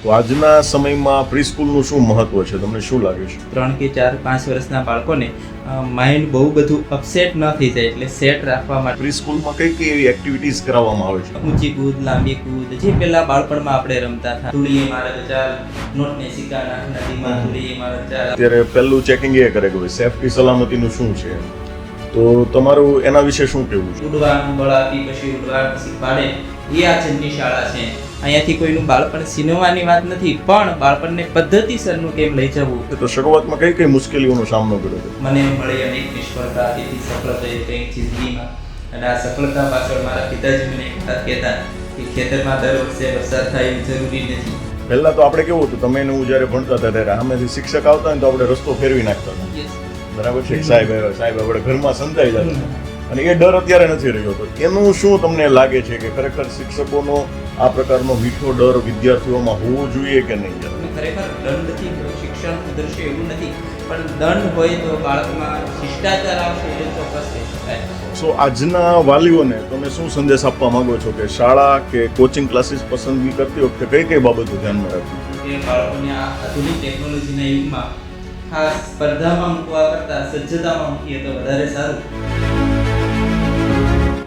તો આજના સમયમાં પ્રીસ્કૂલનું શું મહત્વ છે, તમને શું લાગે છે? 3 કે 4 5 વર્ષના બાળકોને માઇન્ડ બહુ બધું અપસેટ ન થઈ જાય એટલે સેટ રાખવા માટે પ્રીસ્કૂલમાં કઈ કઈ એવી એક્ટિવિટીઝ કરાવવામાં આવે છે? ઊંચી કૂદ, લાંબી કૂદ, જે પહેલા બાળપણમાં આપણે રમતા હતા, ધૂળીએ મારે ચાલ, નોટને સિક્કા નદીમાં ધૂળીએ મારે ચાલ. અત્યારે પહેલું ચેકિંગ એ કરે કે ભાઈ સેફટી સલામતીનું શું છે, તો તમારું એના વિશે શું કહેવું છે? ઉડવાનું બળ આપી પછી ઉડવાનું શીખવાડે એ આ જનની શાળા છે. અહીંયાથી કોઈનું બાળપણ છીનવવાની વાત નથી, પણ બાળપણને પદ્ધતિસરનું કેમ લઈ જવું. તો શરૂઆતમાં કઈ કઈ મુશ્કેલીઓનો સામનો કર્યો હતો? મને મળી અનેક નિષ્ફળતા, તેથી સફળ થઈ કંઈક જિંદગીમાં. અને આ સફળતા પાછળ મારા પિતાજી મને એક વાત કહેતા કે ખેતરમાં દર વર્ષે વરસાદ થાય એવું જરૂરી નથી. પહેલા તો આપણે કેવું હતું, તમે હું જ્યારે ભણતા હતા ત્યારે સામેથી શિક્ષક આવતા હોય ને તો આપણે રસ્તો ફેરવી નાખતા હતા, બરાબર છે? સાહેબ આપણે ઘરમાં સંતાઈ જતા, અને એ ડર અત્યારે નથી રહ્યો. તો એનું શું તમને લાગે છે કે ખરેખર શિક્ષકોનો આ પ્રકારનો મીઠો ડર વિદ્યાર્થીઓમાં હોવો જોઈએ કે નહીં? ખરેખર દંડથી શિક્ષણ સુધરશે એવું નથી, પણ દંડ હોય તો બાળકમાં શિષ્ટાચાર આવશે એ ચોક્કસ કહી શકાય. સો આજના વાલીઓને તમે શું સંદેશ આપવા માંગો છો કે શાળા કે કોચિંગ ક્લાસીસ પસંદગી કરતી વખતે કઈ કઈ બાબતો ધ્યાનમાં રાખવી? કે બાળકોને આ આધુનિક ટેકનોલોજીના યુગમાં ખાસ સ્પર્ધામાં મૂકવા કરતાં સજ્જતામાં મૂકીએ તો વધારે સારું.